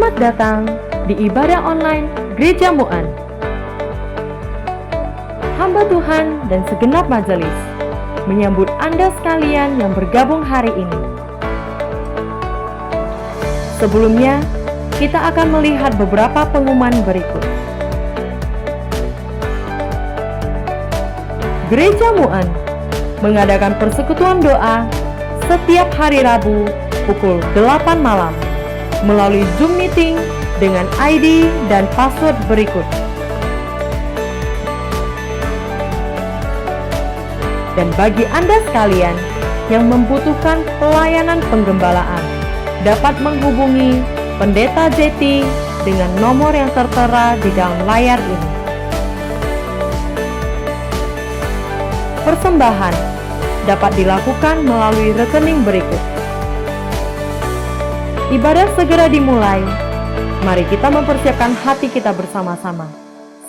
Selamat datang di ibadah online Gereja Mu'an. Hamba Tuhan dan segenap majelis menyambut Anda sekalian yang bergabung hari ini. Sebelumnya, kita akan melihat beberapa pengumuman berikut. Gereja Mu'an mengadakan persekutuan doa setiap hari Rabu pukul 8 malam melalui Zoom meeting dengan ID dan password berikut. Dan bagi Anda sekalian yang membutuhkan pelayanan penggembalaan, dapat menghubungi Pendeta Jeti dengan nomor yang tertera di dalam layar ini. Persembahan dapat dilakukan melalui rekening berikut. Ibadah segera dimulai. Mari kita mempersiapkan hati kita bersama-sama.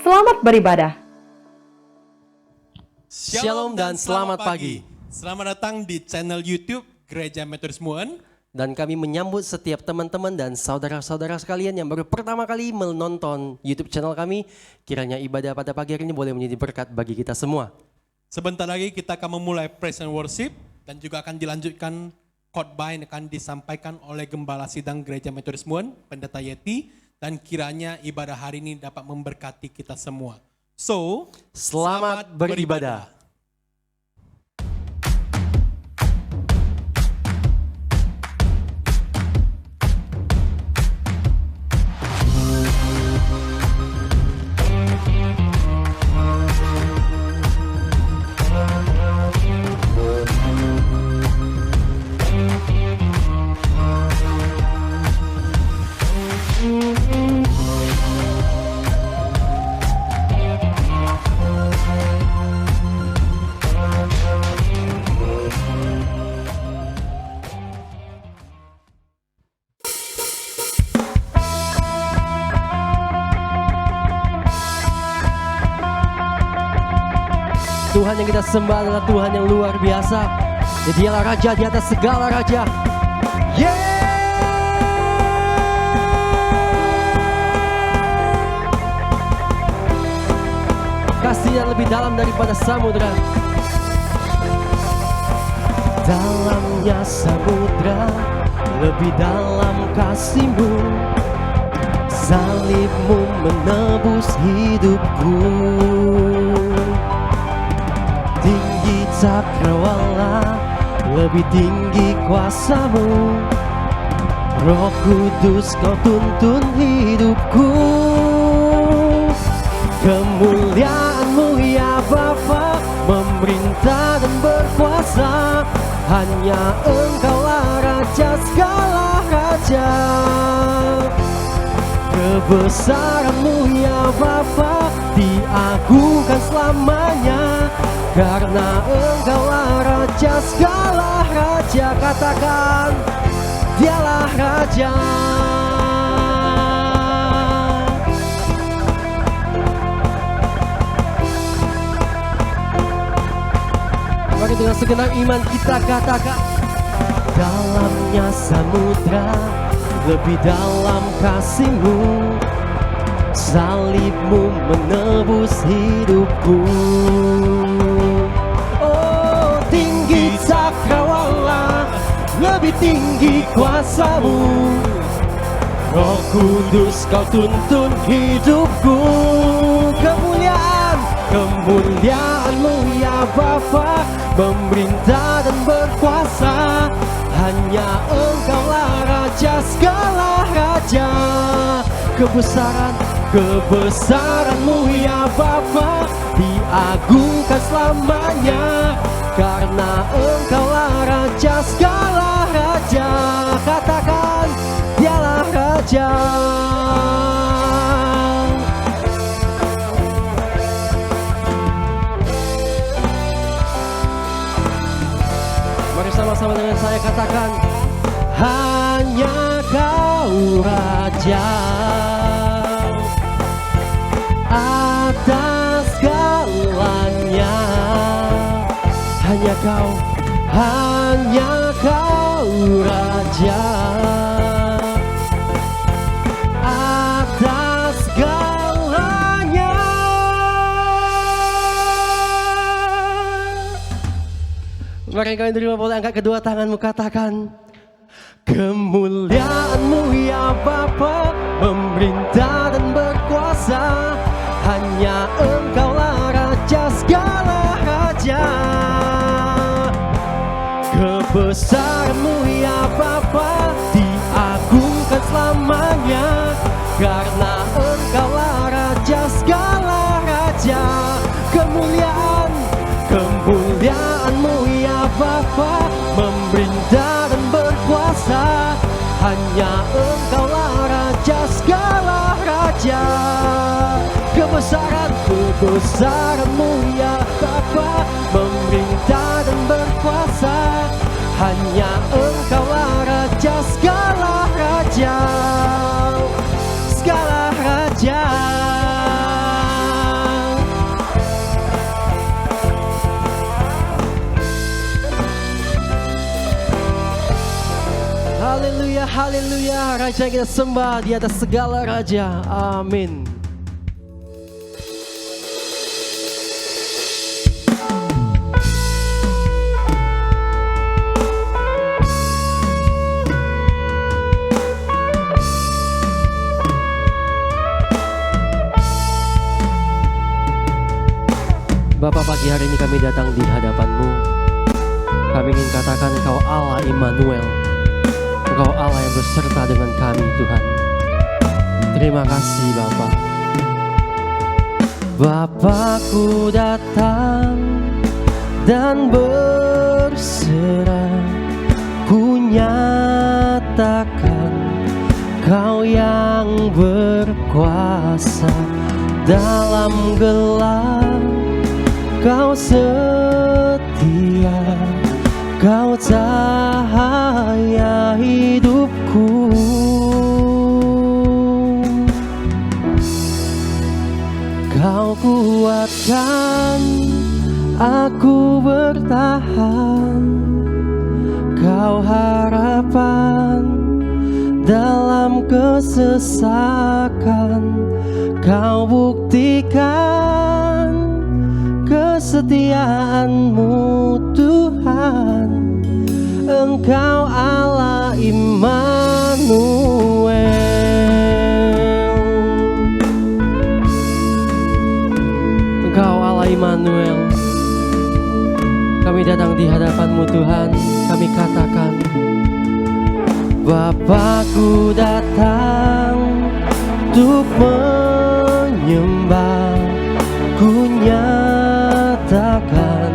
Selamat beribadah. Shalom dan selamat pagi. Selamat datang di channel YouTube Gereja Metodis Mu'an. Dan kami menyambut setiap teman-teman dan saudara-saudara sekalian yang baru pertama kali menonton YouTube channel kami. Kiranya ibadah pada pagi hari ini boleh menjadi berkat bagi kita semua. Sebentar lagi kita akan memulai praise and worship dan juga akan dilanjutkan khotbah yang akan disampaikan oleh Gembala Sidang Gereja Metodis Mu'an, Pendeta Yeti, dan kiranya ibadah hari ini dapat memberkati kita semua. So, selamat beribadah. Tuhan yang kita sembah adalah Tuhan yang luar biasa. Dialah Raja di atas segala Raja. Kasih yang lebih dalam daripada samudra. Dalamnya samudra, lebih dalam kasih-Mu. Salib-Mu menebus hidupku. Tinggi cakrawala, lebih tinggi kuasa-Mu. Roh Kudus Kau tuntun hidupku. Kemuliaan-Mu ya Bapa, memerintah dan berkuasa. Hanya Engkaulah Raja segala raja. Kebesaran-Mu ya Bapa, diagungkan selamanya. Karena Engkaulah Raja segala raja. Katakan, Dialah Raja. Mari dengan segenap iman kita katakan, dalamnya samudra, lebih dalam kasih-Mu. Salib-Mu menebus hidupku. Tinggi cakrawala, lebih tinggi kuasa-Mu. Roh Kudus Kau tuntun hidupku. Kemuliaan-Mu ya Bapa, memerintah dan berkuasa. Hanya Engkaulah Raja segala raja. Kebesaran-Mu ya Bapa, diagungkan selamanya. Karena Engkaulah Raja segala raja. Katakan, Dialah Raja. Mari sama-sama dengan saya katakan, hanya Kau Raja atas segalanya. Hanya Kau Raja. bareng kami terima, boleh angkat kedua tanganmu, katakan kemuliaan-Mu ya Bapa, memerintah dan berkuasa, hanya Engkaulah Raja segala raja. Kebesaran-Mu ya Bapa, diagungkan selamanya, karena Engkaulah Raja segala raja. Kemuliaan-Mu ya Bapa, memerintah dan berkuasa, hanya Engkaulah Raja segala raja. Kebesaran-Mu ya Bapa, memerintah dan berkuasa, hanya Engkaulah Raja segala raja. Segala raja. Haleluya, haleluya. Raja yang kita sembah di atas segala raja. Amin. Bapa, pagi hari ini kami datang di hadapan-Mu. Kami ingin katakan Engkau Allah Immanuel. Engkau Allah yang beserta dengan kami, Tuhan. Terima kasih Bapa. Bapa-Ku datang dan berserah, ku nyatakan Kau yang berkuasa dalam gelap. Kau setia, Kau cahaya hidupku. Kau kuatkan aku bertahan. Kau harapan dalam kesesakan. Kau buktikan kesetiaan-Mu Tuhan. Engkau Allah Immanuel. Engkau Allah Immanuel. Kami datang di hadapan-Mu Tuhan. Kami katakan Bapa-Ku datang untuk menyembah. Ku nyatakan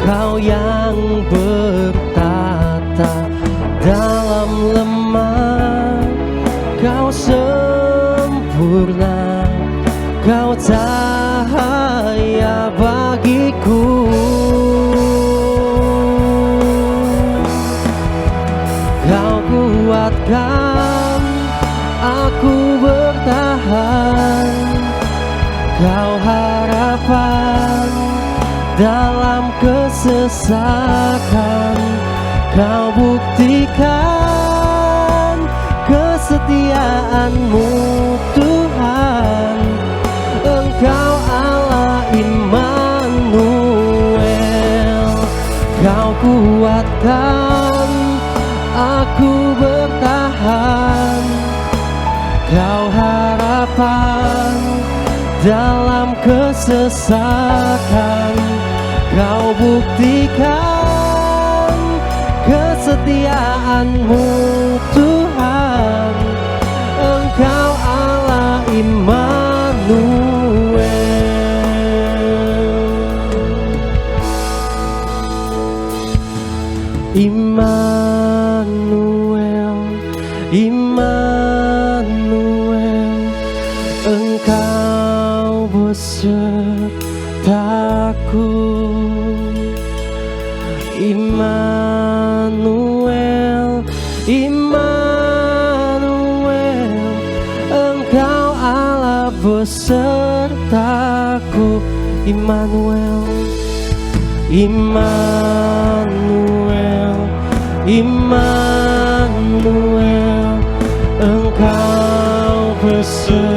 Kau yang bertata dalam lemah. Kau sempurna, Kau cahaya bagiku. Kau kuatkan aku bertahan. Kau harapan dalam kesesakan. Kau buktikan kesetiaan-Mu Tuhan. Engkau Allah Immanuel. Kau kuatkan aku bertahan. Kau harapan dalam kesesakan. Kau buktikan kesetiaan-Mu Tuhan. Engkau Allah Immanuel. Immanuel, Immanuel, Engkau besertaku. Immanuel, Immanuel, Engkau Allah besertaku. Immanuel, Immanuel, Immanuel, Engkau besertaku.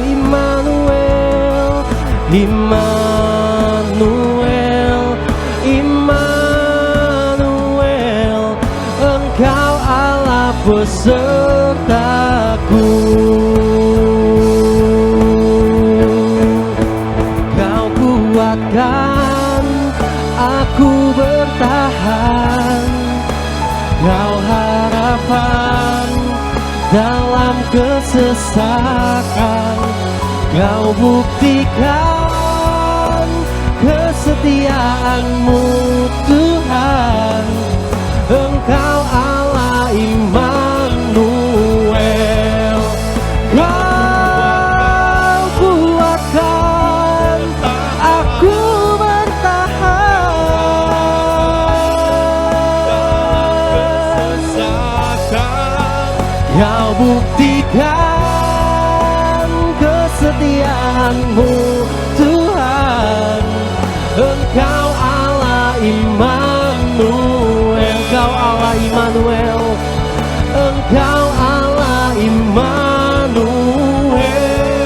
Immanuel, Immanuel, besertaku. Kau kuatkan aku bertahan. Kau harapan dalam kesesakan. Kau buktikan kesetiaan-Mu Tuhan. Engkau Allah Immanuel. Kau kuatkan aku bertahan. Kau buktikan kesetiaan-Mu Tuhan. Engkau Allah Immanuel. Engkau Allah Immanuel. Engkau Allah Immanuel.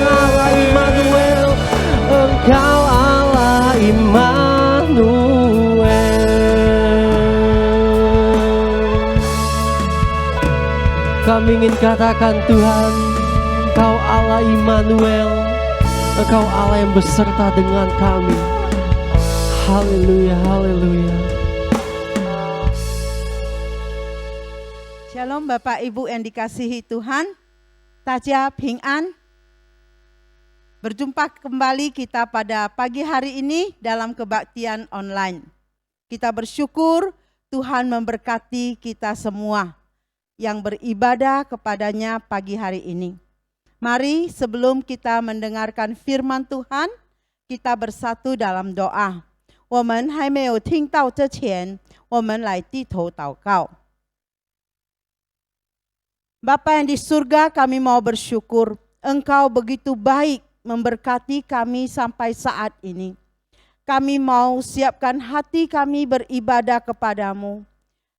Allah Immanuel. Engkau Allah Immanuel. Kami ingin katakan Tuhan, Engkau Allah Immanuel. Engkau Allah yang beserta dengan kami. Haleluya, haleluya. Shalom Bapak Ibu yang dikasihi Tuhan. Taja Ping An. Berjumpa kembali kita pada pagi hari ini dalam kebaktian online. Kita bersyukur Tuhan memberkati kita semua yang beribadah kepadanya pagi hari ini. Mari sebelum kita mendengarkan firman Tuhan, kita bersatu dalam doa. 我们还没有听到之前，我们来低头祷告。Bapa yang di surga, kami mau bersyukur. Engkau begitu baik memberkati kami sampai saat ini. Kami mau siapkan hati kami beribadah kepadamu.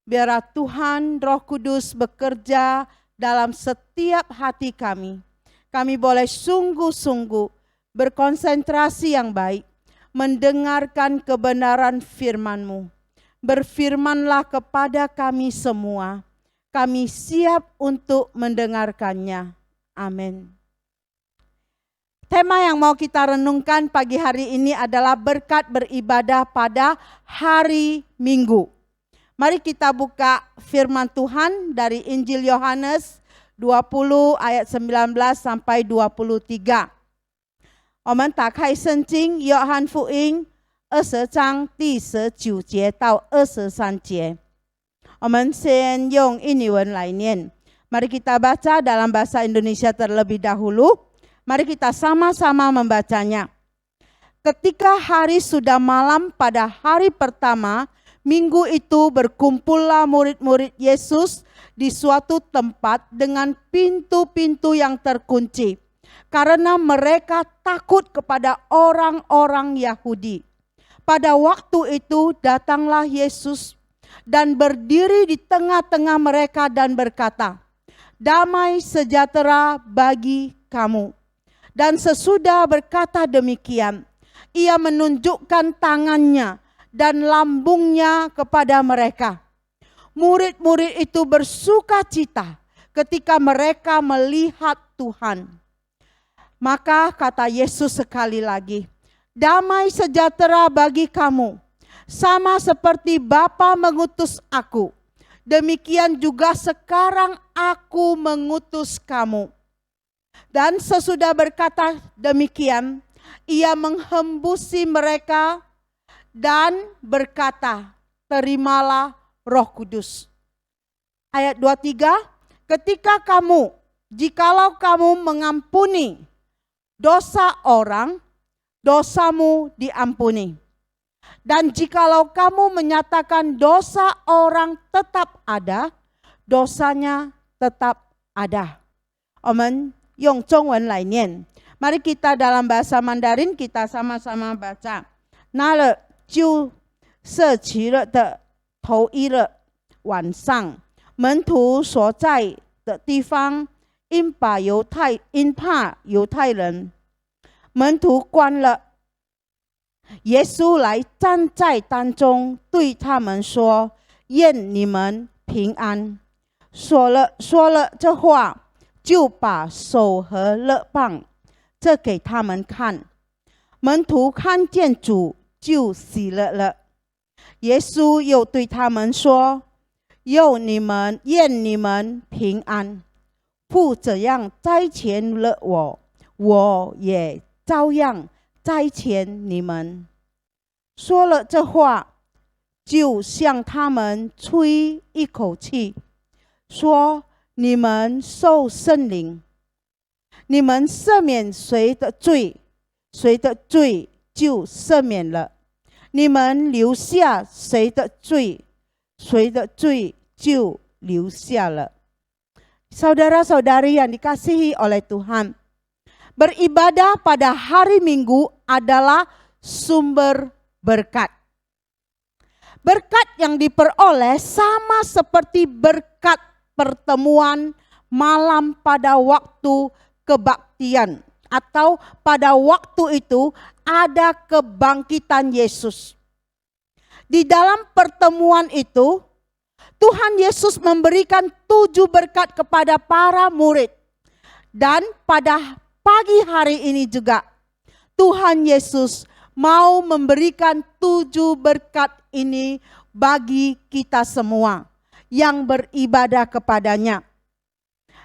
Biarlah Tuhan Roh Kudus bekerja dalam setiap hati kami. Kami boleh sungguh-sungguh berkonsentrasi yang baik, mendengarkan kebenaran firman-Mu. Berfirmanlah kepada kami semua. Kami siap untuk mendengarkannya. Amin. Tema yang mau kita renungkan pagi hari ini adalah berkat beribadah pada hari Minggu. Mari kita buka firman Tuhan dari Injil Yohanes 20 ayat 19 sampai 23. 我们打开圣经约翰福音20章第19节到23节。我们先用印尼文来念。Mari kita baca dalam bahasa Indonesia terlebih dahulu. Mari kita sama-sama membacanya. Ketika hari sudah malam pada hari pertama, minggu itu berkumpullah murid-murid Yesus di suatu tempat dengan pintu-pintu yang terkunci. Karena mereka takut kepada orang-orang Yahudi. Pada waktu itu datanglah Yesus dan berdiri di tengah-tengah mereka dan berkata, "Damai sejahtera bagi kamu." Dan sesudah berkata demikian, ia menunjukkan tangannya dan lambungnya kepada mereka. Murid-murid itu bersukacita ketika mereka melihat Tuhan. Maka kata Yesus sekali lagi, "Damai sejahtera bagi kamu. Sama seperti Bapa mengutus aku, demikian juga sekarang aku mengutus kamu." Dan sesudah berkata demikian, ia menghembusi mereka dan berkata, "Terimalah Roh Kudus." Ayat 23, jikalau kamu mengampuni dosa orang, dosamu diampuni. Dan jikalau kamu menyatakan dosa orang tetap ada, dosanya tetap ada. 我们用中文来念。Mari kita dalam bahasa Mandarin kita sama-sama baca. 拿了就设齐了的头一日晚上，门徒所在的地方，因怕犹太人，门徒关了。耶稣来站在当中，对他们说：“愿你们平安。”说了这话，就把手和肋膀这给他们看。门徒看见主，就喜乐了。耶稣又对他们说：愿你们平安。父怎样差遣了我，我也照样差遣你们。说了这话，就向他们吹一口气，说：你们受圣灵。你们赦免谁的罪，谁的罪就赦免了；你们留下谁的罪，谁的罪就留下了。Saudara-saudari yang dikasihi oleh Tuhan, beribadah pada hari Minggu adalah sumber berkat. Berkat yang diperoleh sama seperti berkat pertemuan malam pada waktu kebaktian, atau pada waktu itu ada kebangkitan Yesus. Di dalam pertemuan itu, Tuhan Yesus memberikan 7 berkat kepada para murid. Dan pada pagi hari ini juga, Tuhan Yesus mau memberikan 7 berkat ini bagi kita semua yang beribadah kepadanya.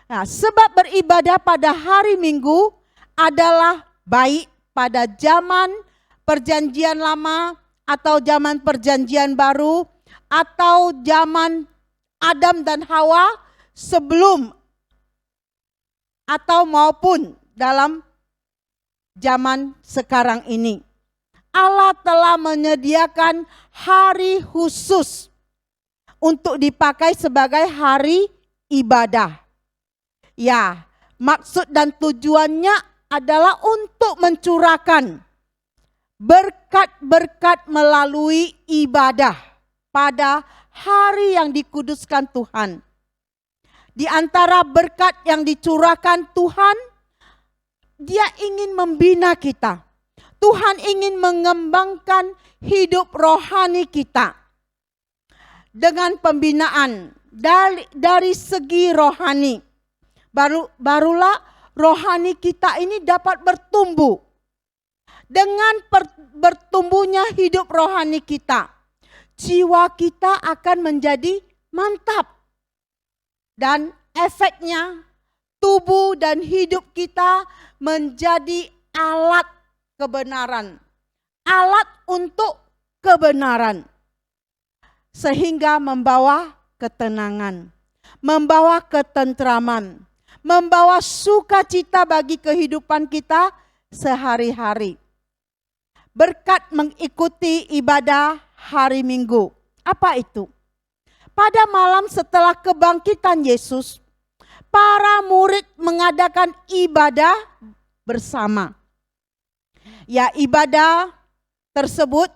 Nah, sebab beribadah pada hari Minggu adalah baik pada zaman perjanjian lama atau zaman perjanjian baru atau zaman Adam dan Hawa sebelum atau maupun dalam zaman sekarang ini. Allah telah menyediakan hari khusus untuk dipakai sebagai hari ibadah. Ya, maksud dan tujuannya adalah untuk mencurahkan berkat-berkat melalui ibadah pada hari yang dikuduskan Tuhan. Di antara berkat yang dicurahkan Tuhan, Dia ingin membina kita. Tuhan ingin mengembangkan hidup rohani kita dengan pembinaan dari segi rohani. Barulah rohani kita ini dapat bertumbuh. Dengan bertumbuhnya hidup rohani kita, jiwa kita akan menjadi mantap. Dan efeknya, tubuh dan hidup kita menjadi alat kebenaran. Alat untuk kebenaran. Sehingga membawa ketenangan, membawa ketentraman, membawa sukacita bagi kehidupan kita sehari-hari. Berkat mengikuti ibadah hari Minggu. Apa itu? Pada malam setelah kebangkitan Yesus, para murid mengadakan ibadah bersama. Ya, ibadah tersebut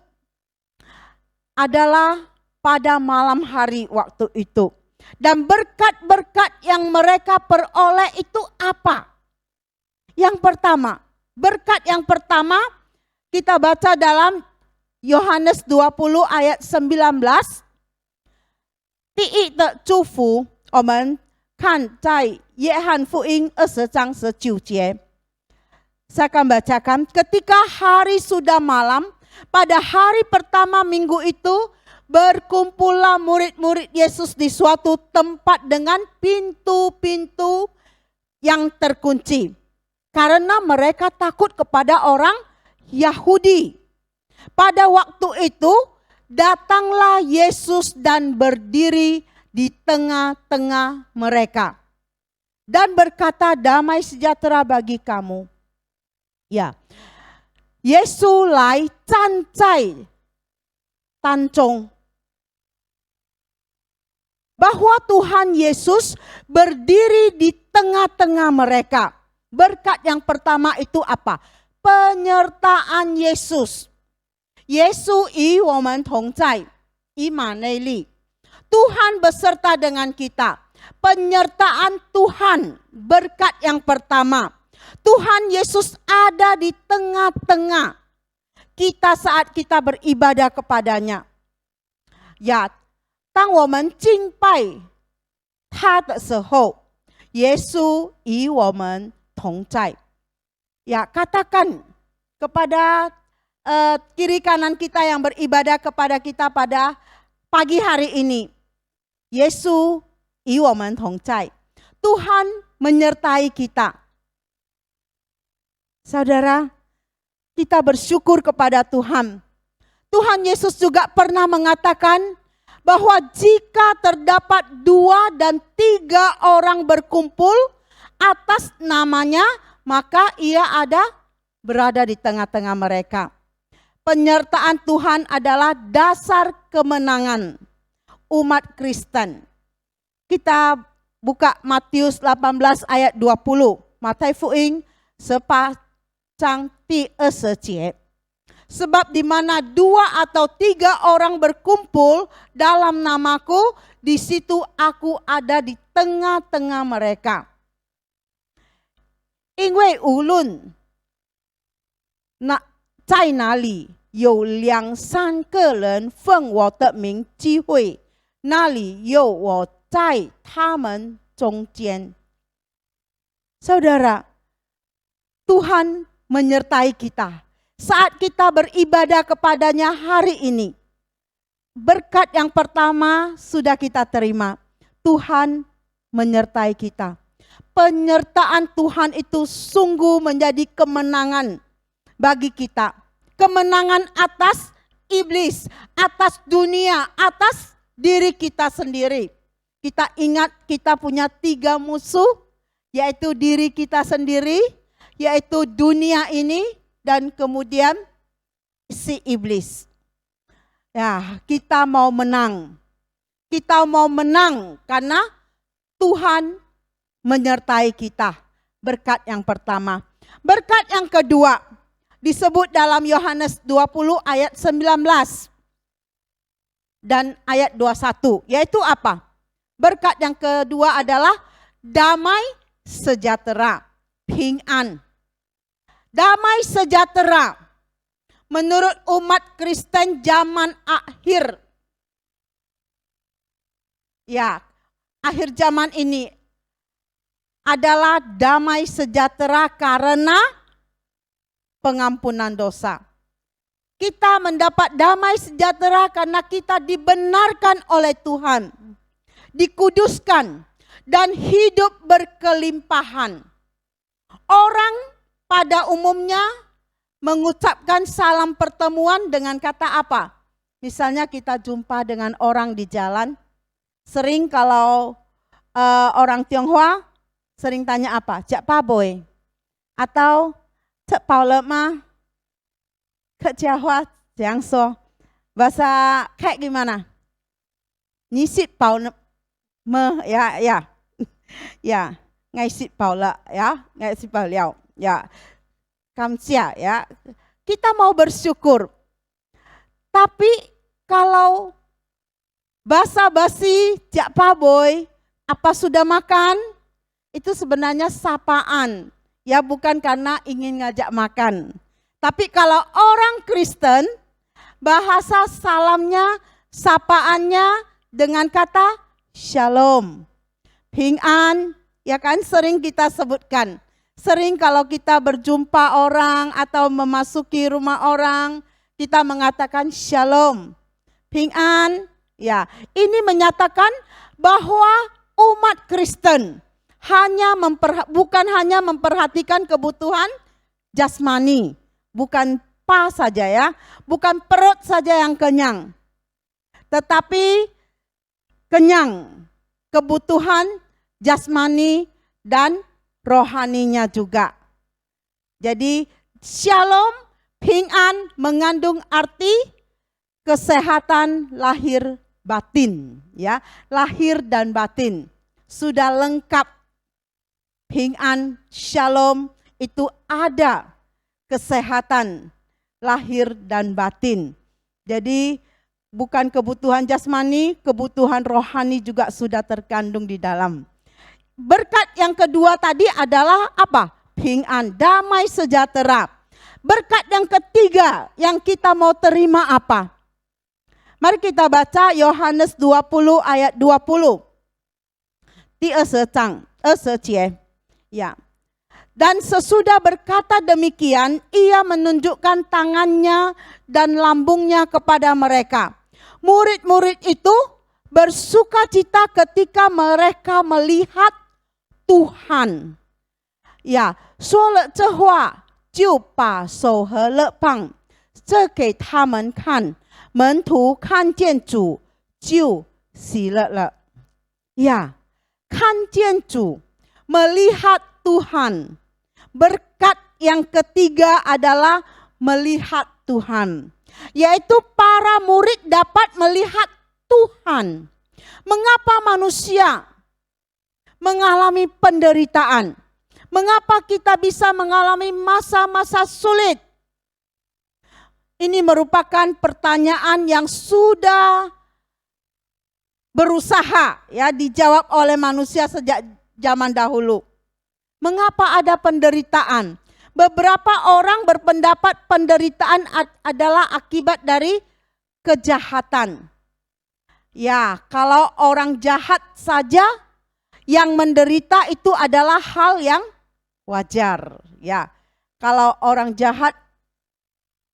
adalah pada malam hari waktu itu. Dan berkat-berkat yang mereka peroleh itu apa? Yang pertama, berkat yang pertama kita baca dalam Yohanes 20 ayat 19. 第一的祝福，我们看在约翰福音20章19节。Saya akan bacakan, ketika hari sudah malam, pada hari pertama minggu itu, berkumpullah murid-murid Yesus di suatu tempat dengan pintu-pintu yang terkunci. Karena mereka takut kepada orang Yahudi. Pada waktu itu, datanglah Yesus dan berdiri di tengah-tengah mereka. Dan berkata, damai sejahtera bagi kamu. Ya, Yesus lai zan zai tanjong. Bahwa Tuhan Yesus berdiri di tengah-tengah mereka. Berkat yang pertama itu apa? Penyertaan Yesus. Yesus i woman tongzai, Immanuel. Tuhan beserta dengan kita. Penyertaan Tuhan, berkat yang pertama. Tuhan Yesus ada di tengah-tengah kita saat kita beribadah kepadanya. Ya, 当我们敬拜他的时候，耶稣与我们同在. Ya, katakan kepada kiri kanan kita yang beribadah kepada kita pada pagi hari ini. Yesus与我们同在. Tuhan menyertai kita. Saudara, kita bersyukur kepada Tuhan. Tuhan Yesus juga pernah mengatakan bahwa jika terdapat 2 dan 3 orang berkumpul atas namanya, maka ia berada di tengah-tengah mereka. Penyertaan Tuhan adalah dasar kemenangan umat Kristen. Kita buka Matius 18 ayat 20. Matai Fuing 18章第20节. Sebab di mana 2 atau 3 orang berkumpul dalam namaku, di situ aku ada di tengah-tengah mereka. 因为无论在哪里有2、3个人奉我的名聚会，那里有我在他们中间. Saudara, Tuhan menyertai kita saat kita beribadah kepadanya hari ini. Berkat yang pertama sudah kita terima. Tuhan menyertai kita. Penyertaan Tuhan itu sungguh menjadi kemenangan bagi kita. Kemenangan atas iblis, atas dunia, atas diri kita sendiri. Kita ingat kita punya 3 musuh, yaitu diri kita sendiri, yaitu dunia ini, dan kemudian si iblis. Ya, kita mau menang. Kita mau menang karena Tuhan menyertai kita. Berkat yang pertama. Berkat yang kedua disebut dalam Yohanes 20 ayat 19 dan ayat 21. Yaitu apa? Berkat yang kedua adalah damai sejahtera. Ping an. Damai sejahtera menurut umat Kristen zaman akhir. Ya, akhir zaman ini adalah damai sejahtera karena pengampunan dosa. Kita mendapat damai sejahtera karena kita dibenarkan oleh Tuhan, dikuduskan, dan hidup berkelimpahan. Orang pada umumnya mengucapkan salam pertemuan dengan kata apa? Misalnya kita jumpa dengan orang di jalan, sering kalau orang Tionghoa sering tanya apa? Cak Paboy atau Cak Paulema, ke Tionghoa yang so. Bahasa kayak gimana? Nisit Paulema ya ya ya ngaisit Paula ya ngaisit Pauliao. Ya, kamsia ya. Kita mau bersyukur. Tapi kalau basa-basi jak paboy, apa sudah makan? Itu sebenarnya sapaan. Ya, bukan karena ingin ngajak makan. Tapi kalau orang Kristen, bahasa salamnya, sapaannya dengan kata shalom. Ping an, ya kan sering kita sebutkan. Sering kalau kita berjumpa orang atau memasuki rumah orang, kita mengatakan shalom. Ping an, ya. Ini menyatakan bahwa umat Kristen bukan hanya memperhatikan kebutuhan jasmani, bukan saja ya, bukan perut saja yang kenyang, tetapi kenyang kebutuhan jasmani dan rohaninya juga. Jadi shalom, ping an mengandung arti kesehatan lahir batin, ya, lahir dan batin sudah lengkap. Ping an, shalom itu ada kesehatan lahir dan batin. Jadi bukan kebutuhan jasmani, kebutuhan rohani juga sudah terkandung di dalam. Berkat yang kedua tadi adalah apa? Ping an, damai sejahtera. Berkat yang ketiga yang kita mau terima apa? Mari kita baca Yohanes 20 ayat 20. 第20章20节. Ya. Dan sesudah berkata demikian, ia menunjukkan tangannya dan lambungnya kepada mereka. Murid-murid itu bersukacita ketika mereka melihat Tuhan. Ya, 说了这话，就把手和肋膀这给他们看。门徒看见主，就喜乐了。Ya, 看见主, melihat Tuhan. Berkat yang ketiga adalah melihat Tuhan, yaitu para murid dapat melihat Tuhan. Mengapa manusia mengalami penderitaan? Mengapa kita bisa mengalami masa-masa sulit? Ini merupakan pertanyaan yang sudah berusaha ya dijawab oleh manusia sejak zaman dahulu. Mengapa ada penderitaan? Beberapa orang berpendapat penderitaan adalah akibat dari kejahatan. Ya, kalau orang jahat saja yang menderita itu adalah hal yang wajar. Ya, kalau orang jahat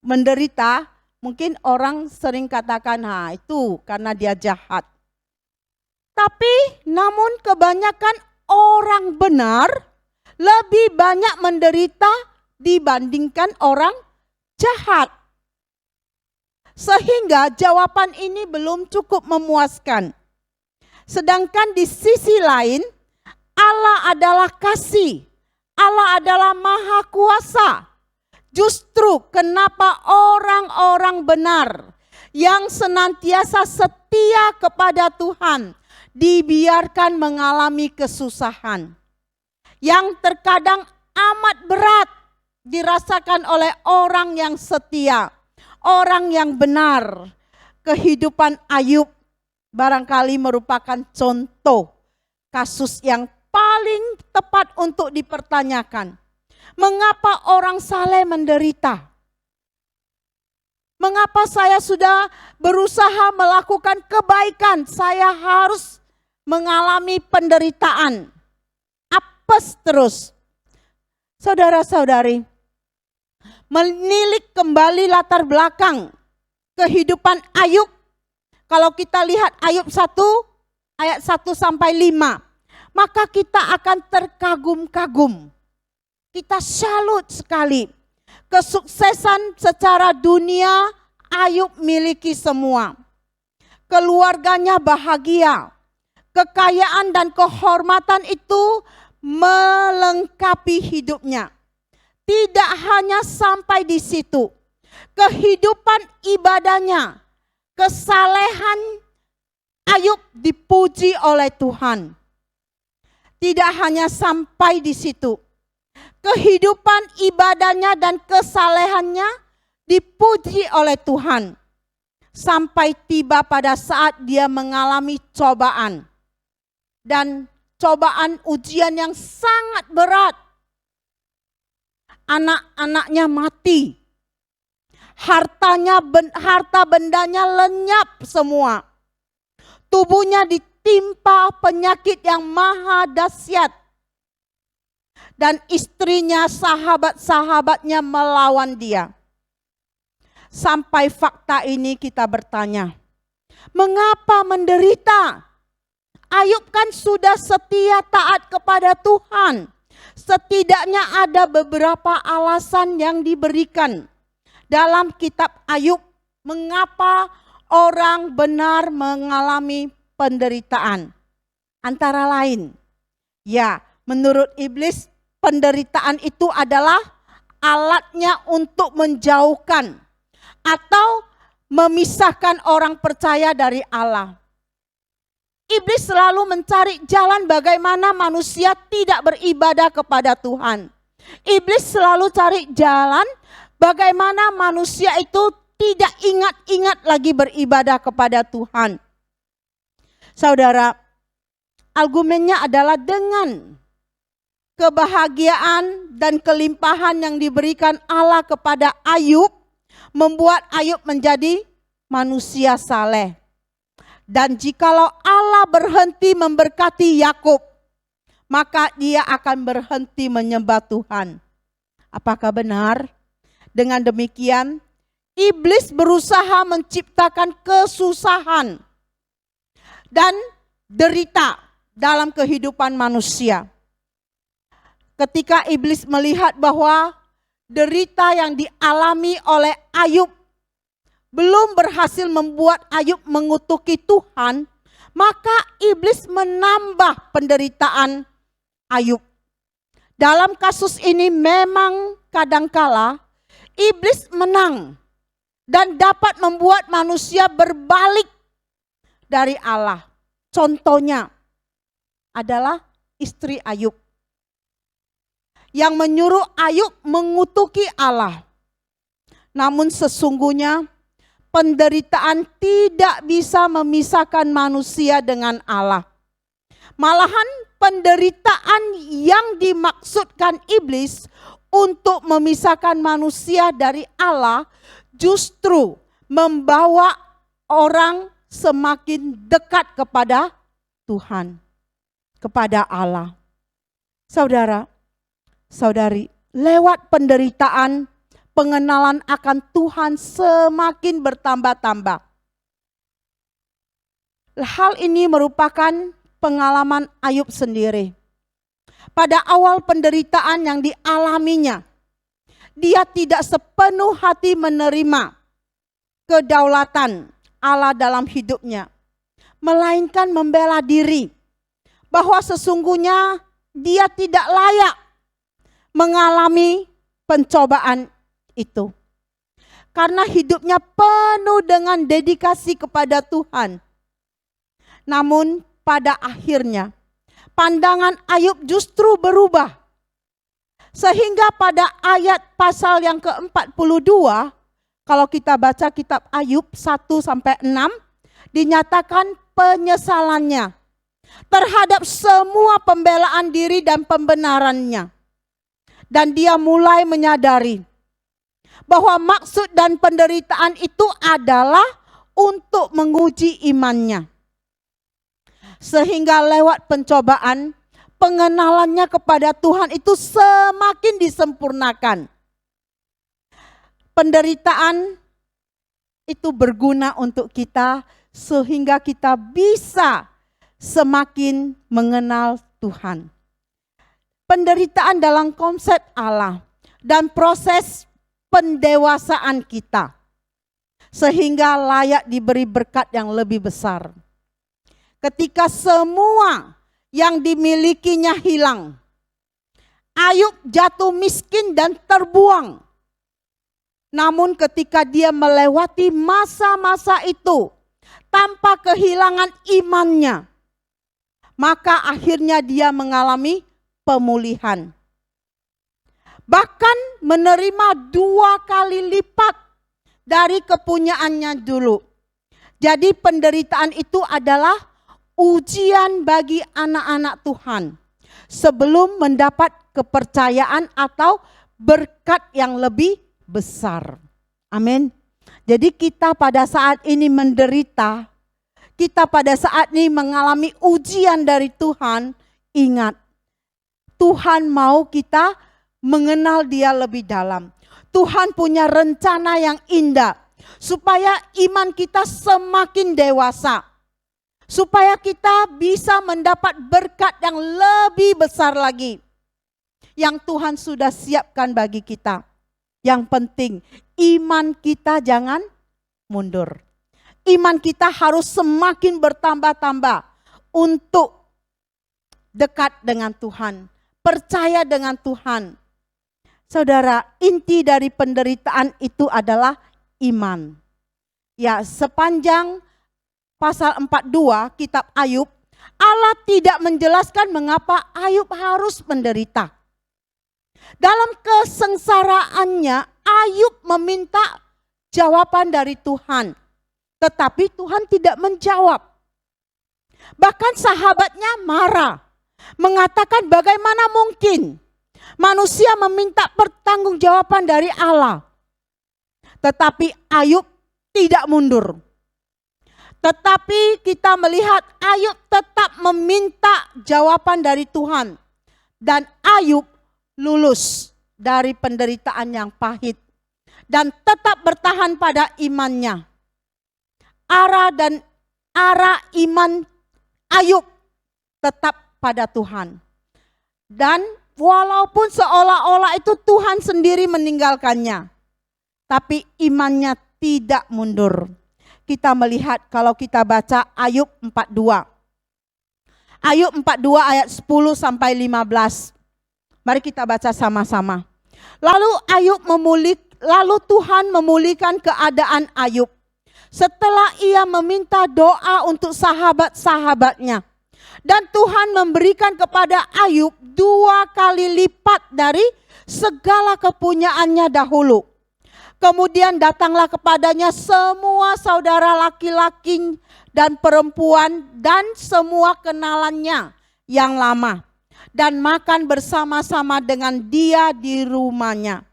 menderita, mungkin orang sering katakan, itu karena dia jahat. Tapi namun kebanyakan orang benar lebih banyak menderita dibandingkan orang jahat. Sehingga jawaban ini belum cukup memuaskan. Sedangkan di sisi lain, Allah adalah kasih. Allah adalah maha kuasa. Justru kenapa orang-orang benar yang senantiasa setia kepada Tuhan dibiarkan mengalami kesusahan yang terkadang amat berat dirasakan oleh orang yang setia, orang yang benar. Kehidupan Ayub barangkali merupakan contoh kasus yang paling tepat untuk dipertanyakan. Mengapa orang saleh menderita? Mengapa saya sudah berusaha melakukan kebaikan, saya harus mengalami penderitaan? Apes terus. Saudara-saudari, menilik kembali latar belakang kehidupan Ayub. Kalau kita lihat Ayub 1 ayat 1 sampai 5, maka kita akan terkagum-kagum. Kita salut sekali. Kesuksesan secara dunia Ayub miliki semua. Keluarganya bahagia. Kekayaan dan kehormatan itu melengkapi hidupnya. Tidak hanya sampai di situ. Kehidupan ibadahnya, kesalehan Ayub dipuji oleh Tuhan. Tidak hanya sampai di situ. Kehidupan ibadahnya dan kesalehannya dipuji oleh Tuhan. Sampai tiba pada saat dia mengalami cobaan. Dan cobaan ujian yang sangat berat. Anak-anaknya mati. Harta bendanya lenyap semua. Tubuhnya ditimpa penyakit yang maha dahsyat. Dan istrinya, sahabat-sahabatnya melawan dia. Sampai fakta ini kita bertanya, mengapa menderita? Ayub kan sudah setia taat kepada Tuhan. Setidaknya ada beberapa alasan yang diberikan dalam kitab Ayub. Mengapa orang benar mengalami penderitaan? Antara lain, ya menurut iblis penderitaan itu adalah alatnya untuk menjauhkan atau memisahkan orang percaya dari Allah. Iblis selalu mencari jalan bagaimana manusia tidak beribadah kepada Tuhan. Iblis selalu cari jalan bagaimana manusia itu tidak ingat-ingat lagi beribadah kepada Tuhan. Saudara, argumennya adalah dengan kebahagiaan dan kelimpahan yang diberikan Allah kepada Ayub, membuat Ayub menjadi manusia saleh. Dan jikalau Allah berhenti memberkati Yakub, maka dia akan berhenti menyembah Tuhan. Apakah benar? Dengan demikian, iblis berusaha menciptakan kesusahan dan derita dalam kehidupan manusia. Ketika iblis melihat bahwa derita yang dialami oleh Ayub belum berhasil membuat Ayub mengutuki Tuhan, maka iblis menambah penderitaan Ayub. Dalam kasus ini memang kadangkala iblis menang dan dapat membuat manusia berbalik dari Allah. Contohnya adalah istri Ayub yang menyuruh Ayub mengutuki Allah. Namun sesungguhnya penderitaan tidak bisa memisahkan manusia dengan Allah. Malahan penderitaan yang dimaksudkan iblis untuk memisahkan manusia dari Allah justru membawa orang semakin dekat kepada Tuhan, kepada Allah. Saudara, saudari, lewat penderitaan, pengenalan akan Tuhan semakin bertambah-tambah. Hal ini merupakan pengalaman Ayub sendiri. Pada awal penderitaan yang dialaminya, dia tidak sepenuh hati menerima kedaulatan Allah dalam hidupnya, melainkan membela diri bahwa sesungguhnya dia tidak layak mengalami pencobaan itu. Karena hidupnya penuh dengan dedikasi kepada Tuhan. Namun pada akhirnya pandangan Ayub justru berubah. Sehingga pada ayat pasal yang ke-42, kalau kita baca kitab Ayub 1-6, dinyatakan penyesalannya terhadap semua pembelaan diri dan pembenarannya. Dan dia mulai menyadari bahwa maksud dan penderitaan itu adalah untuk menguji imannya. Sehingga lewat pencobaan, pengenalannya kepada Tuhan itu semakin disempurnakan. Penderitaan itu berguna untuk kita sehingga kita bisa semakin mengenal Tuhan. Penderitaan dalam konsep Allah dan proses pendewasaan kita sehingga layak diberi berkat yang lebih besar. Ketika semua yang dimilikinya hilang, Ayub jatuh miskin dan terbuang. Namun ketika dia melewati masa-masa itu tanpa kehilangan imannya, maka akhirnya dia mengalami pemulihan. Bahkan menerima 2 kali lipat dari kepunyaannya dulu. Jadi penderitaan itu adalah ujian bagi anak-anak Tuhan sebelum mendapat kepercayaan atau berkat yang lebih besar. Amin. Jadi kita pada saat ini menderita, kita pada saat ini mengalami ujian dari Tuhan, ingat, Tuhan mau kita mengenal Dia lebih dalam. Tuhan punya rencana yang indah supaya iman kita semakin dewasa. Supaya kita bisa mendapat berkat yang lebih besar lagi. Yang Tuhan sudah siapkan bagi kita. Yang penting iman kita jangan mundur. Iman kita harus semakin bertambah-tambah untuk dekat dengan Tuhan. Percaya dengan Tuhan. Saudara, inti dari penderitaan itu adalah iman. Ya, sepanjang pasal 42 kitab Ayub, Allah tidak menjelaskan mengapa Ayub harus menderita. Dalam kesengsaraannya, Ayub meminta jawaban dari Tuhan. Tetapi Tuhan tidak menjawab. Bahkan sahabatnya marah. Mengatakan bagaimana mungkin manusia meminta pertanggungjawaban dari Allah. Tetapi Ayub tidak mundur. Tetapi kita melihat Ayub tetap meminta jawaban dari Tuhan. Dan Ayub lulus dari penderitaan yang pahit dan tetap bertahan pada imannya. Arah iman Ayub tetap pada Tuhan. Dan walaupun seolah-olah itu Tuhan sendiri meninggalkannya, tapi imannya tidak mundur. Kita melihat kalau kita baca Ayub 42. Ayub 42 ayat 10 sampai 15. Mari kita baca sama-sama. Lalu Tuhan memulihkan keadaan Ayub. Setelah ia meminta doa untuk sahabat-sahabatnya. Dan Tuhan memberikan kepada Ayub 2 kali lipat dari segala kepunyaannya dahulu. Kemudian datanglah kepadanya semua saudara laki-laki dan perempuan dan semua kenalannya yang lama. Dan makan bersama-sama dengan dia di rumahnya.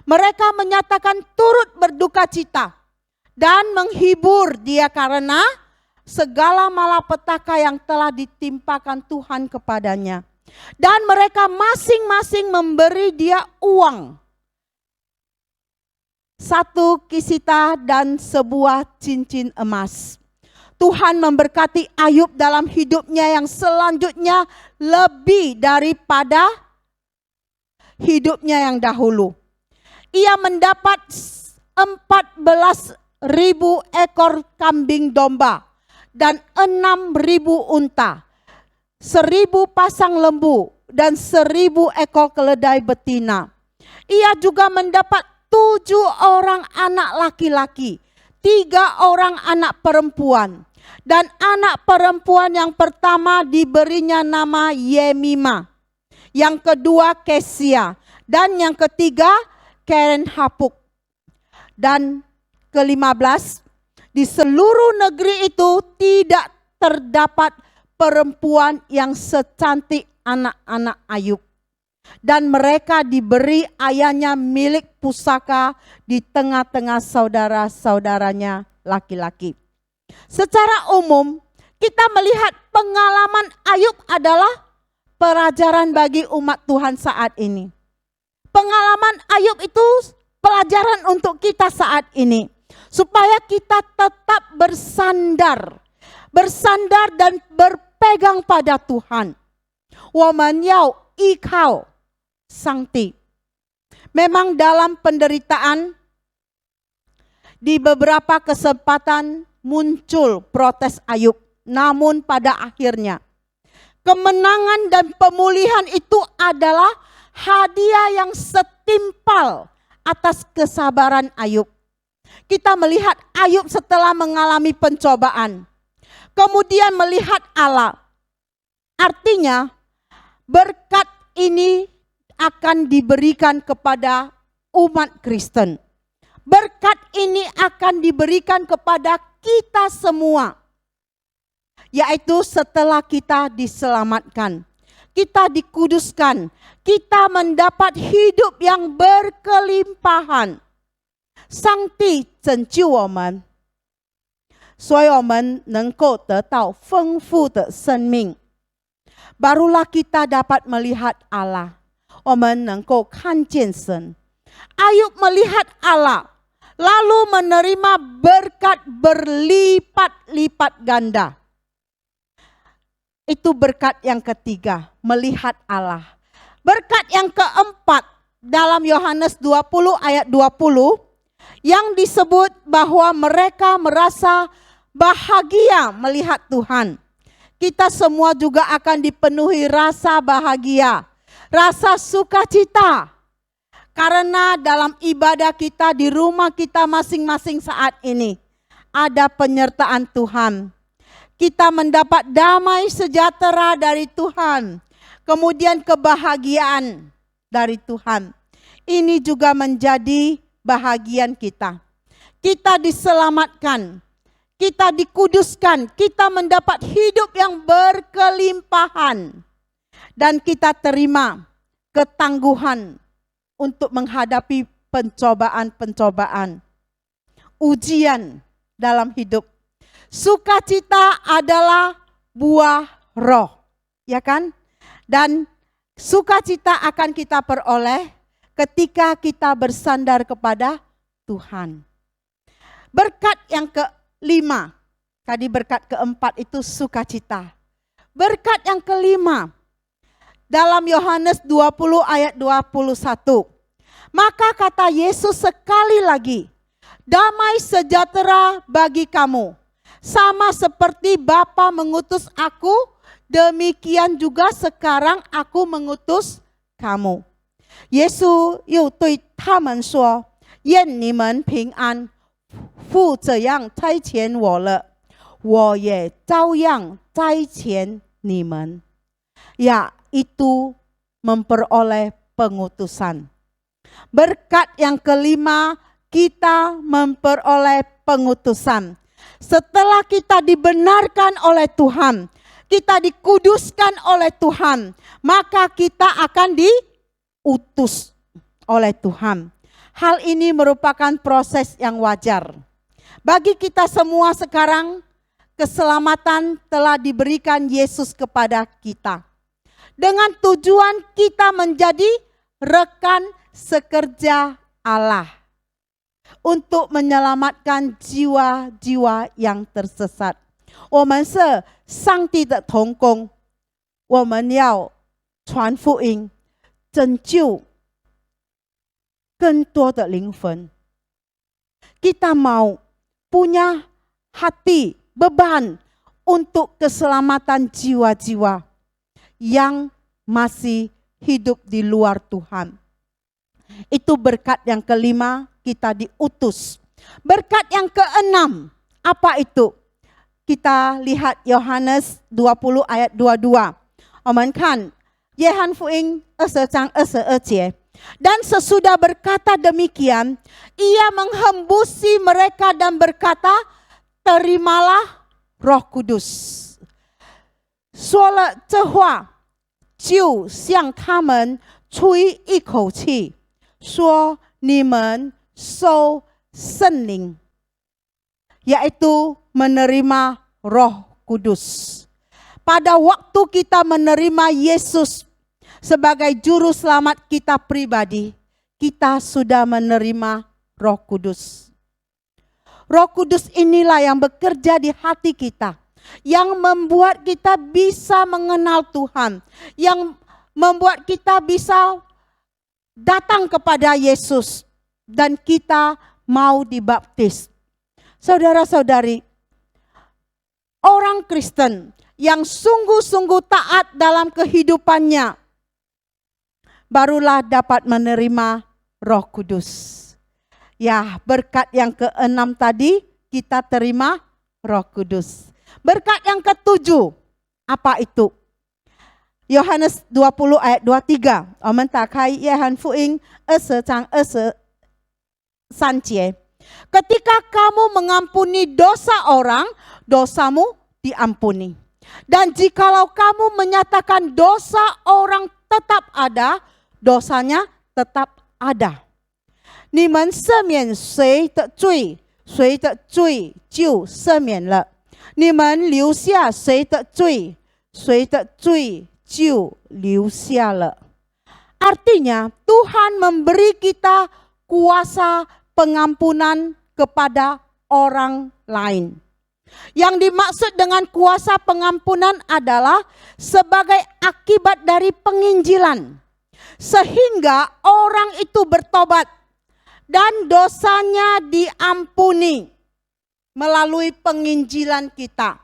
Mereka menyatakan turut berduka cita dan menghibur dia karena segala malapetaka yang telah ditimpakan Tuhan kepadanya. Dan mereka masing-masing memberi dia uang. 1 kisita dan sebuah cincin emas. Tuhan memberkati Ayub dalam hidupnya yang selanjutnya lebih daripada hidupnya yang dahulu. Ia mendapat 14.000 ekor kambing domba dan 6.000 unta, 1.000 pasang lembu dan 1.000 ekor keledai betina. Ia juga mendapat 7 orang anak laki-laki, 3 orang anak perempuan. Dan anak perempuan yang pertama diberinya nama Yemima, yang kedua Kesia, dan yang ketiga Keren Hapuk. Dan ke-15, di seluruh negeri itu tidak terdapat perempuan yang secantik anak-anak Ayub. Dan mereka diberi ayahnya milik pusaka di tengah-tengah saudara-saudaranya laki-laki. Secara umum, kita melihat pengalaman Ayub adalah pelajaran bagi umat Tuhan saat ini. Pengalaman Ayub itu pelajaran untuk kita saat ini. Supaya kita tetap bersandar dan berpegang pada Tuhan. Woman yao ikau sangti. Memang dalam penderitaan, di beberapa kesempatan muncul protes Ayub. Namun pada akhirnya, kemenangan dan pemulihan itu adalah hadiah yang setimpal atas kesabaran Ayub. Kita melihat Ayub setelah mengalami pencobaan. Kemudian melihat Allah. Artinya berkat ini akan diberikan kepada umat Kristen. Berkat ini akan diberikan kepada kita semua. Yaitu setelah kita diselamatkan. Kita dikuduskan. Kita mendapat hidup yang berkelimpahan. 上帝拯救我们，所以我们能够得到丰富的生命。Barulah kita dapat melihat Allah. 我们能够看见神。Ayub melihat Allah, lalu menerima berkat berlipat-lipat ganda. Itu berkat yang ketiga, melihat Allah. Berkat yang keempat, dalam Yohanes 20 ayat 20, yang disebut bahwa mereka merasa bahagia melihat Tuhan. Kita semua juga akan dipenuhi rasa bahagia, rasa sukacita. Karena dalam ibadah kita di rumah kita masing-masing saat ini, ada penyertaan Tuhan. Kita mendapat damai sejahtera dari Tuhan. Kemudian kebahagiaan dari Tuhan. Ini juga menjadi bahagian kita. Kita diselamatkan, kita dikuduskan, kita mendapat hidup yang berkelimpahan. Dan kita terima ketangguhan untuk menghadapi pencobaan-pencobaan. Ujian dalam hidup. Sukacita adalah buah roh, ya kan? Dan Sukacita akan kita peroleh ketika kita bersandar kepada Tuhan. Berkat yang kelima, tadi berkat keempat itu sukacita. Berkat yang kelima, dalam Yohanes 20 ayat 21. Maka kata Yesus sekali lagi, damai sejahtera bagi kamu. Sama seperti Bapa mengutus aku, demikian juga sekarang aku mengutus kamu. 耶稣又对他们说，愿你们平安，父这样差遣我了，我也照样差遣你们。 Yaitu memperoleh pengutusan. Berkat yang kelima, kita memperoleh pengutusan. Setelah kita dibenarkan oleh Tuhan, kita dikuduskan oleh Tuhan, maka kita akan diutus oleh Tuhan. Hal ini merupakan proses yang wajar. Bagi kita semua sekarang, keselamatan telah diberikan Yesus kepada kita. Dengan tujuan kita menjadi rekan sekerja Allah untuk menyelamatkan jiwa-jiwa yang tersesat. 我们是上帝的同工，我们要传福音，拯救更多的灵魂。Kita mau punya hati, beban untuk keselamatan jiwa-jiwa yang masih hidup di luar Tuhan. Itu berkat yang kelima, kita diutus. Berkat yang keenam, apa itu? Kita lihat Yohanes 20 ayat 22. 我们看约翰福音20章22节. Dan sesudah berkata demikian, ia menghembusi mereka dan berkata, terimalah Roh Kudus. 说了这话，就向他们吹一口气，说你们受圣灵， yaitu menerima Roh Kudus. Pada waktu kita menerima Yesus sebagai juru selamat kita pribadi, kita sudah menerima Roh Kudus. Roh Kudus inilah yang bekerja di hati kita, yang membuat kita bisa mengenal Tuhan, yang membuat kita bisa datang kepada Yesus, dan kita mau dibaptis. Saudara-saudari, orang Kristen yang sungguh-sungguh taat dalam kehidupannya, barulah dapat menerima Roh Kudus. Ya, berkat yang keenam tadi, kita terima Roh Kudus. Berkat yang ketujuh, apa itu? Yohanes 20 ayat 23. 我们打开约翰福音20章23节. Ketika kamu mengampuni dosa orang, dosamu diampuni. Dan jikalau kamu menyatakan dosa orang tetap ada, dosanya tetap ada. 你们赦免谁的罪，谁的罪就赦免了。你们留下谁的罪，谁的罪就留下了. Artinya Tuhan memberi kita kuasa pengampunan kepada orang lain. Yang dimaksud dengan kuasa pengampunan adalah sebagai akibat dari penginjilan. Sehingga orang itu bertobat dan dosanya diampuni melalui penginjilan kita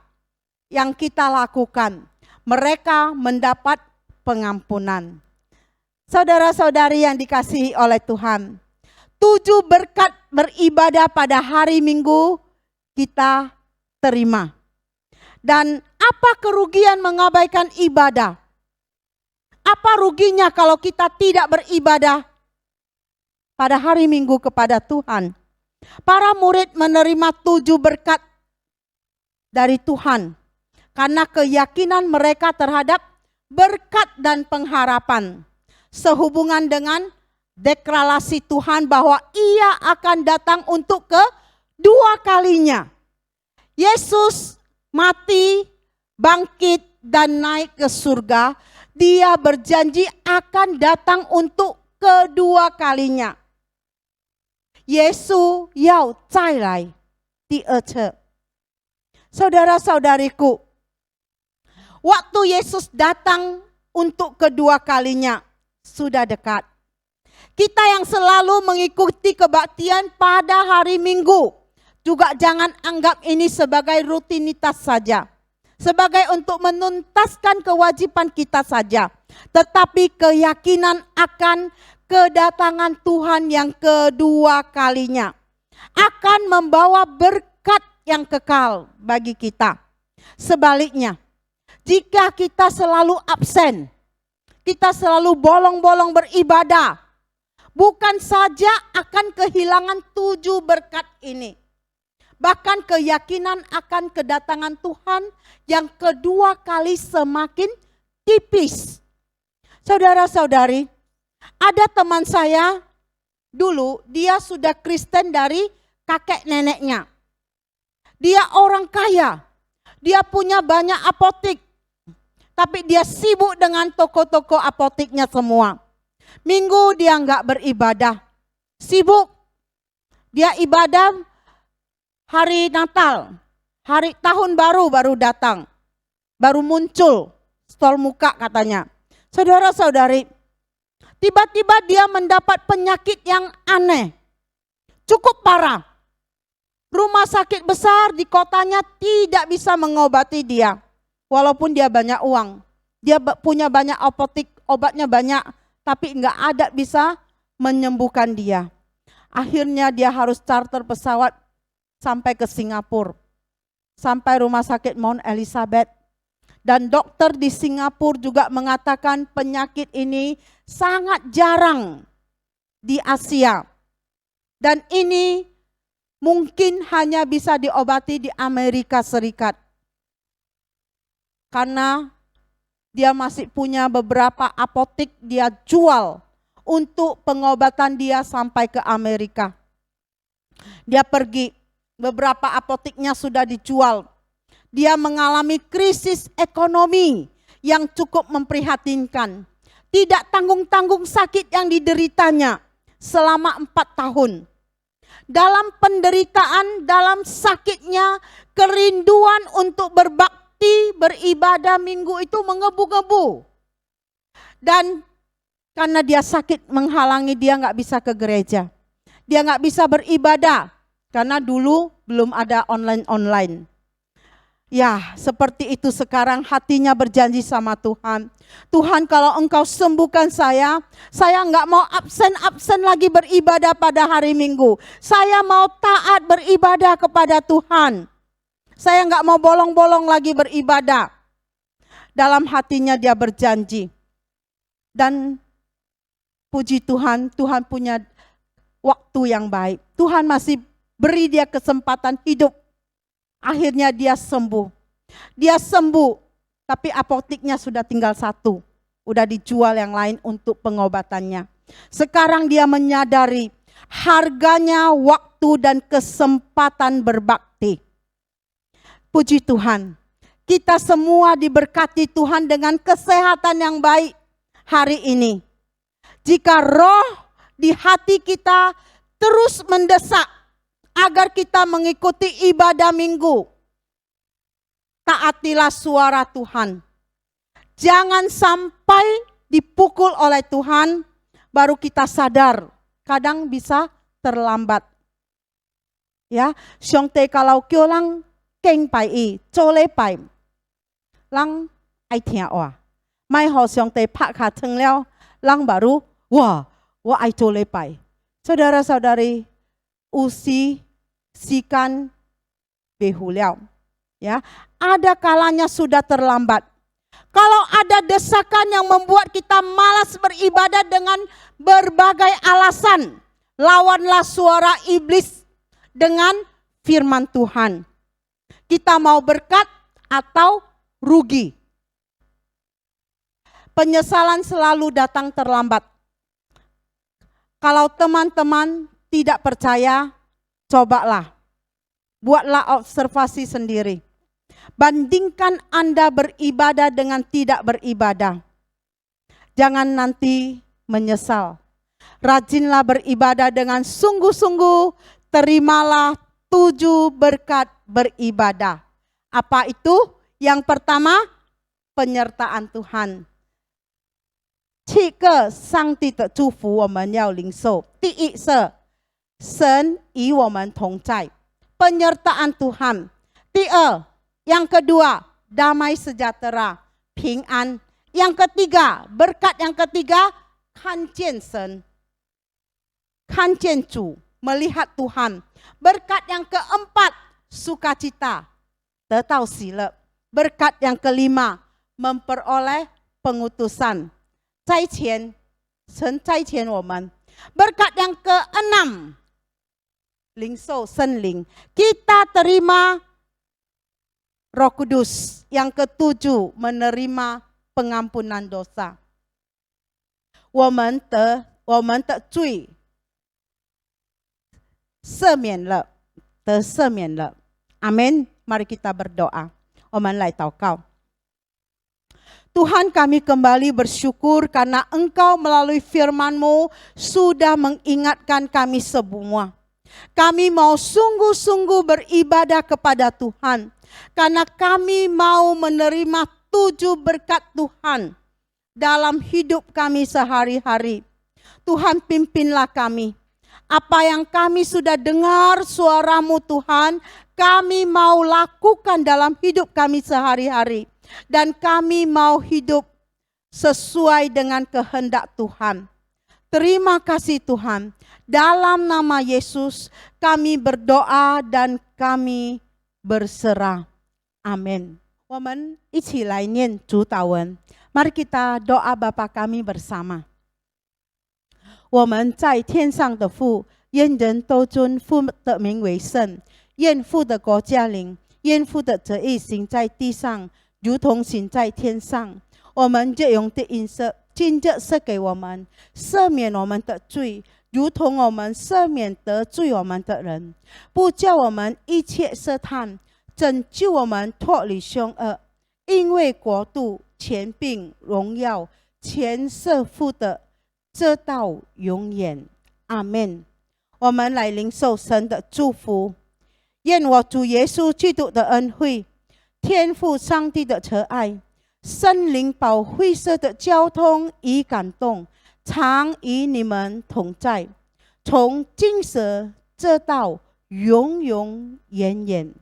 yang kita lakukan. Mereka mendapat pengampunan. Saudara-saudari yang dikasihi oleh Tuhan, 7 berkat beribadah pada hari Minggu kita terima. Dan apa kerugian mengabaikan ibadah? Apa ruginya kalau kita tidak beribadah pada hari Minggu kepada Tuhan? Para murid menerima 7 berkat dari Tuhan karena keyakinan mereka terhadap berkat dan pengharapan sehubungan dengan deklarasi Tuhan bahwa ia akan datang untuk kedua kalinya. Yesus mati, bangkit, dan naik ke surga, dia berjanji akan datang untuk kedua kalinya. Yesus yao zai lai di erce. Saudara-saudariku, waktu Yesus datang untuk kedua kalinya sudah dekat. Kita yang selalu mengikuti kebaktian pada hari Minggu, juga jangan anggap ini sebagai rutinitas saja. Sebagai untuk menuntaskan kewajiban kita saja. Tetapi keyakinan akan kedatangan Tuhan yang kedua kalinya akan membawa berkat yang kekal bagi kita. Sebaliknya, jika kita selalu absen, kita selalu bolong-bolong beribadah, bukan saja akan kehilangan 7 berkat ini, bahkan keyakinan akan kedatangan Tuhan yang kedua kali semakin tipis. Saudara-saudari, ada teman saya dulu, dia sudah Kristen dari kakek neneknya. Dia orang kaya, dia punya banyak apotek, tapi dia sibuk dengan toko-toko apoteknya semua. Minggu dia enggak beribadah, sibuk. Dia ibadah hari Natal, hari tahun baru datang, baru muncul, stol muka katanya. Saudara-saudari, tiba-tiba dia mendapat penyakit yang aneh, cukup parah. Rumah sakit besar di kotanya tidak bisa mengobati dia, walaupun dia banyak uang. Dia punya banyak apotek, obatnya banyak, tapi enggak ada bisa menyembuhkan dia. Akhirnya dia harus charter pesawat sampai ke Singapura, sampai rumah sakit Mount Elizabeth. Dan dokter di Singapura juga mengatakan penyakit ini sangat jarang di Asia. Dan ini mungkin hanya bisa diobati di Amerika Serikat. Karena dia masih punya beberapa apotek dia jual untuk pengobatan dia sampai ke Amerika. Dia pergi, beberapa apoteknya sudah dijual. Dia mengalami krisis ekonomi yang cukup memprihatinkan. Tidak tanggung-tanggung sakit yang dideritanya selama 4 tahun. Dalam penderitaan, dalam sakitnya, kerinduan untuk berbakti, beribadah minggu itu mengebu-gebu. Dan karena dia sakit menghalangi dia nggak bisa ke gereja. Dia nggak bisa beribadah karena dulu belum ada online. Ya, seperti itu sekarang hatinya berjanji sama Tuhan. Tuhan, kalau Engkau sembuhkan saya nggak mau absen lagi beribadah pada hari Minggu. Saya mau taat beribadah kepada Tuhan. Saya nggak mau bolong-bolong lagi beribadah. Dalam hatinya dia berjanji. Dan puji Tuhan, Tuhan punya waktu yang baik. Tuhan masih beri dia kesempatan hidup. Akhirnya dia sembuh. Dia sembuh, tapi apoteknya sudah tinggal 1. Udah dijual yang lain untuk pengobatannya. Sekarang dia menyadari harganya waktu dan kesempatan berbakti. Puji Tuhan, kita semua diberkati Tuhan dengan kesehatan yang baik hari ini. Jika roh di hati kita terus mendesak agar kita mengikuti ibadah minggu, taatilah suara Tuhan. Jangan sampai dipukul oleh Tuhan, baru kita sadar. Kadang bisa terlambat. Ya, Xiong te kalau kyo lang keng pai i, chole pai, lang ai tia wa. Mai ho Xiong te pak ka cheng liao, lang baru wah, wa ai chole pai. Saudara-saudari, usi sikan behuliau. Ya, ada kalanya sudah terlambat. Kalau ada desakan yang membuat kita malas beribadah dengan berbagai alasan, lawanlah suara iblis dengan firman Tuhan. Kita mau berkat atau rugi. Penyesalan selalu datang terlambat. Kalau teman-teman tidak percaya, cobalah. Buatlah observasi sendiri. Bandingkan Anda beribadah dengan tidak beribadah. Jangan nanti menyesal. Rajinlah beribadah dengan sungguh-sungguh, terimalah 7 berkat beribadah. Apa itu? Yang pertama, penyertaan Tuhan. 7个上帝的祝福我们要领受。第一是神与我们同在， penyertaan Tuhan. 第二, yang kedua, damai sejahtera, 平安. Yang ketiga, berkat yang ketiga, 看见神, 看见主, melihat Tuhan. Berkat yang keempat, sukacita, 得到喜乐. Berkat yang kelima, memperoleh pengutusan. 差遣, 神差遣我们. Berkat yang keenam, 领受圣灵. Kita terima Roh Kudus. Yang ketujuh, menerima pengampunan dosa. 我们的罪赦免了，得赦免了。Amin. Mari kita berdoa. 我们来祷告。Tuhan, kami kembali bersyukur karena Engkau melalui firman-Mu sudah mengingatkan kami semua. Kami mau sungguh-sungguh beribadah kepada Tuhan. Karena kami mau menerima 7 berkat Tuhan dalam hidup kami sehari-hari. Tuhan, pimpinlah kami. Apa yang kami sudah dengar suara-Mu Tuhan, kami mau lakukan dalam hidup kami sehari-hari. Dan kami mau hidup sesuai dengan kehendak Tuhan. Terima kasih Tuhan. Dalam nama Yesus kami berdoa dan kami berserah. Amin. 我们一起来念主祷文. Mari kita doa Bapa kami bersama. 我们在天上的父，愿人都尊父的名为圣，愿父的国降临，愿父的旨意行在地上，如同行在天上。我们日用的饮食，今日赐给我们，赦免我们的罪，如同我们赦免得罪我们的人，不叫我们一切试探，拯救我们脱离凶恶。因为国度、权柄、荣耀，全是父的，直到永远。阿们。我们来领受神的祝福。愿我主耶稣基督的恩惠，天父上帝的慈爱，圣灵保惠师的交通与感动，常与你们同在，从今时直到永永远远。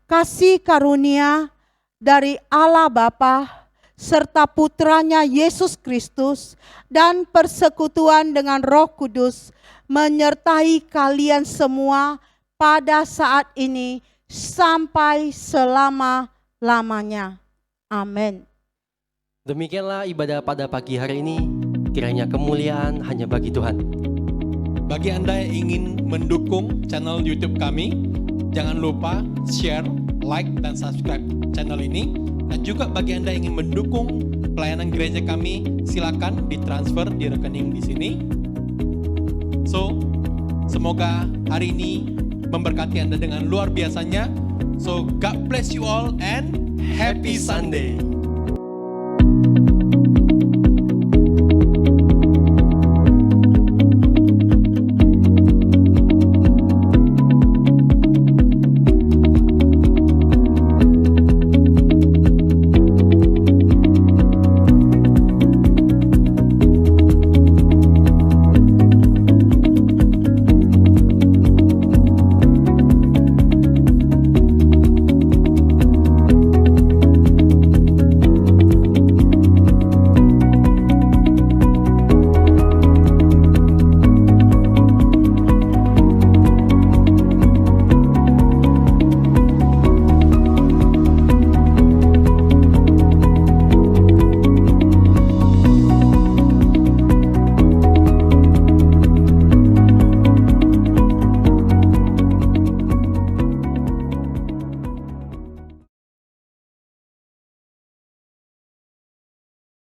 Kasih karunia dari Allah Bapa serta putranya Yesus Kristus dan persekutuan dengan Roh Kudus menyertai kalian semua pada saat ini sampai selama-lamanya. Amin. Demikianlah ibadah pada pagi hari ini. Kiranya kemuliaan hanya bagi Tuhan. Bagi Anda yang ingin mendukung channel YouTube kami, jangan lupa share, like, dan subscribe channel ini. Dan juga bagi Anda yang ingin mendukung pelayanan gereja kami, silakan ditransfer di rekening di sini. So, semoga hari ini memberkati Anda dengan luar biasanya. So, God bless you all and happy Sunday.